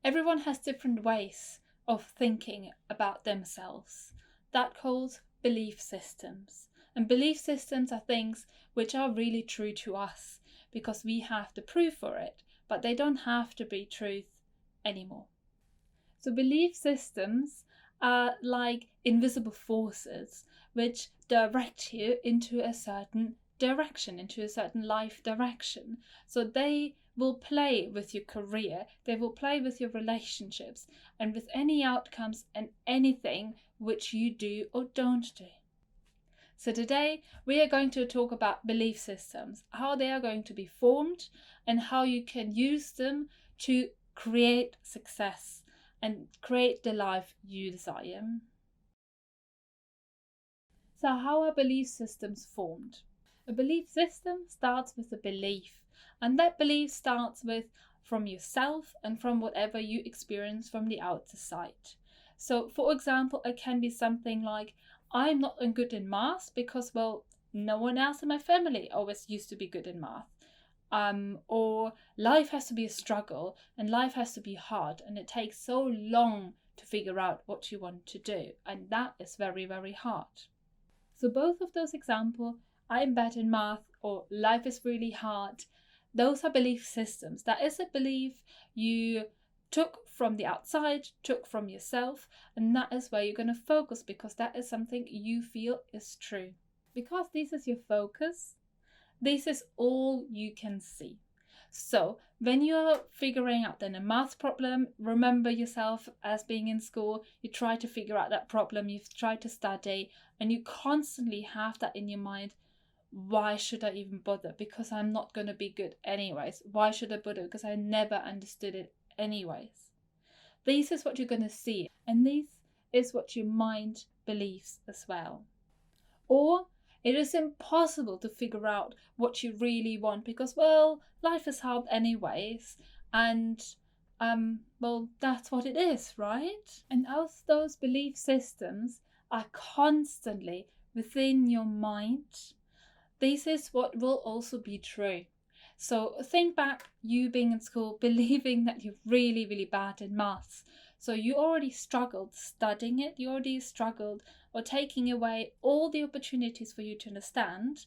Everyone has different ways of thinking about themselves. That calls belief systems. And belief systems are things which are really true to us because we have the proof for it, but they don't have to be truth anymore. So belief systems are like invisible forces which direct you into a certain direction, into a certain life direction. So they will play with your career, they will play with your relationships, and with any outcomes and anything which you do or don't do. So today we are going to talk about belief systems, how they are going to be formed and how you can use them to create success and create the life you desire. So how are belief systems formed? A belief system starts with a belief, and that belief starts with from yourself and from whatever you experience from the outside. So for example, it can be something like, I'm not good in math because, well, no one else in my family always used to be good in math. Or life has to be a struggle and life has to be hard and it takes so long to figure out what you want to do, and that is very, very hard. So both of those examples, I'm bad in math or life is really hard, those are belief systems. That is a belief you took from the outside, took from yourself, and that is where you're going to focus because that is something you feel is true. Because this is your focus, this is all you can see. So when you're figuring out then a math problem, remember yourself as being in school, you try to figure out that problem, you've tried to study, and you constantly have that in your mind. Why should I even bother? Because I'm not going to be good anyways. Why should I bother? Because I never understood it anyways. This is what you're going to see, and this is what your mind believes as well. Or it is impossible to figure out what you really want because, well, life is hard anyways, and well, that's what it is, right? And as those belief systems are constantly within your mind, this is what will also be true. So think back, you being in school, believing that you're really, really bad in maths. So you already struggled studying it, you already struggled or taking away all the opportunities for you to understand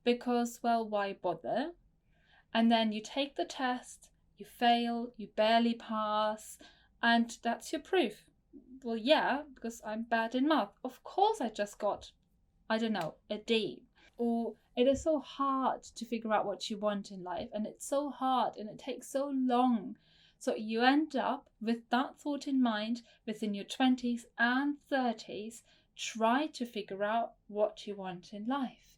because, well, why bother? And then you take the test, you fail, you barely pass, and that's your proof. Well, yeah, because I'm bad in math. Of course I just got, I don't know, a D. Or it is so hard to figure out what you want in life, and it's so hard and it takes so long. So you end up with that thought in mind within your 20s and 30s, try to figure out what you want in life.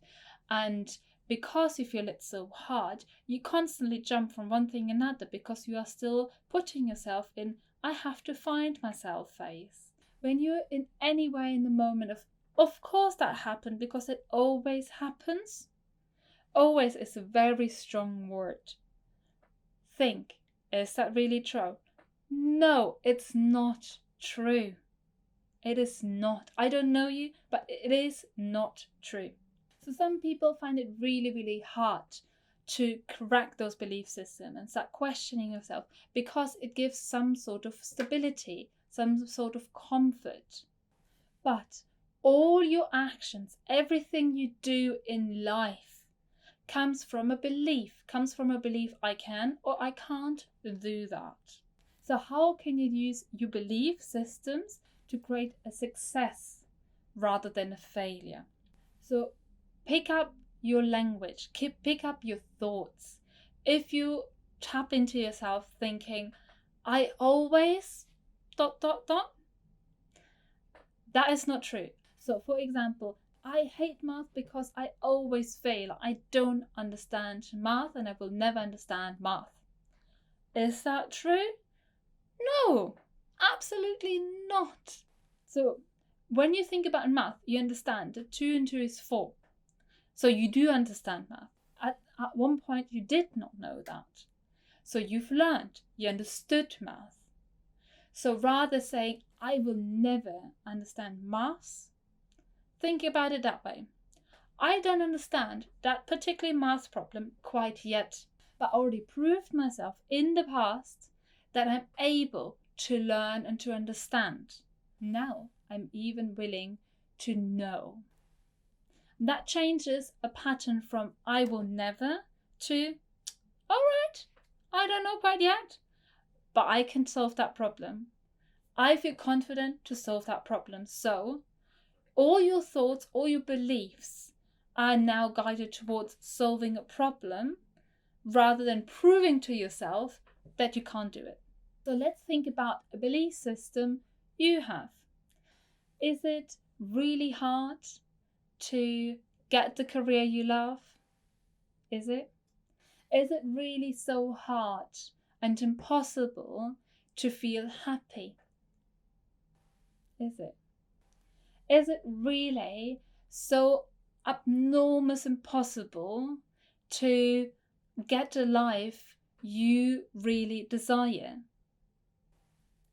And because you feel it's so hard, you constantly jump from one thing another because you are still putting yourself in, I have to find myself phase. When you're in any way in the moment of course that happened because it always happens. Always is a very strong word. Think, is that really true? No, it's not true. It is not. I don't know you, but it is not true. So some people find it really, really hard to correct those belief systems and start questioning yourself because it gives some sort of stability, some sort of comfort. But all your actions, everything you do in life comes from a belief, I can or I can't do that. So how can you use your belief systems to create a success rather than a failure? So pick up your language, pick up your thoughts. If you tap into yourself thinking, I always ... that is not true. So for example, I hate math because I always fail. I don't understand math and I will never understand math. Is that true? No, absolutely not. So when you think about math, you understand that 2 and 2 is 4. So you do understand math. At one point you did not know that. So you've learned, you understood math. So rather saying, I will never understand maths, think about it that way. I don't understand that particular math problem quite yet, but I already proved myself in the past that I'm able to learn and to understand. Now I'm even willing to know. That changes a pattern from I will never to, all right, I don't know quite yet, but I can solve that problem. I feel confident to solve that problem. So all your thoughts, all your beliefs are now guided towards solving a problem rather than proving to yourself that you can't do it. So let's think about a belief system you have. Is it really hard to get the career you love? Is it? Is it really so hard and impossible to feel happy? Is it? Is it really so abnormous impossible to get a life you really desire?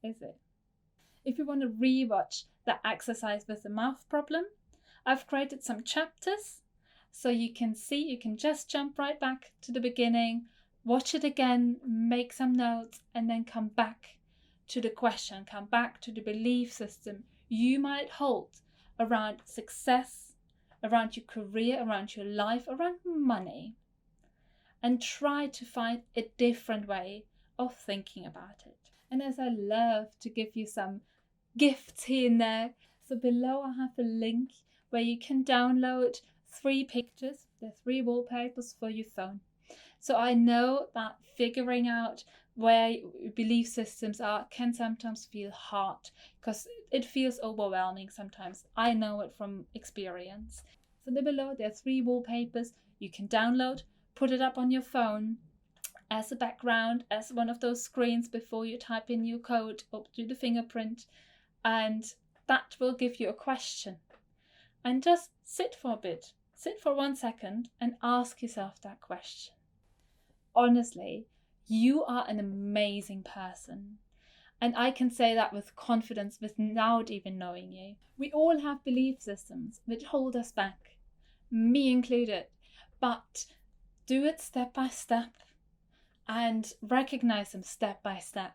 Is it? If you want to rewatch that exercise with the math problem, I've created some chapters so you can see, you can just jump right back to the beginning, watch it again, make some notes, and then come back to the question, come back to the belief system you might hold around success, around your career, around your life, around money, and try to find a different way of thinking about it. And as I love to give you some gifts here and there, so below I have a link where you can download 3 pictures. They're 3 wallpapers for your phone. So I know that figuring out where belief systems are can sometimes feel hard because it feels overwhelming sometimes. I know it from experience. So there below there are 3 wallpapers you can download, put it up on your phone as a background, as one of those screens before you type in your code or do the fingerprint, and that will give you a question. And just sit for a bit, sit for 1 second and ask yourself that question. Honestly, you are an amazing person. And I can say that with confidence without even knowing you. We all have belief systems which hold us back, me included, but do it step by step and recognize them step by step,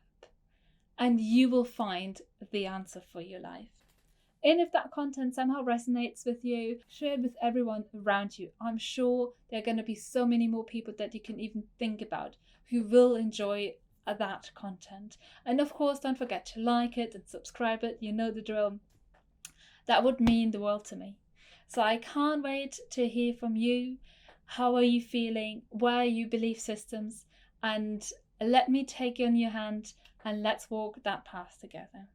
and you will find the answer for your life. And if that content somehow resonates with you, share it with everyone around you. I'm sure there are going to be so many more people that you can even think about who will enjoy that content. And of course, don't forget to like it and subscribe it. You know the drill. That would mean the world to me. So I can't wait to hear from you. How are you feeling? Where are your belief systems? And let me take you on your hand and let's walk that path together.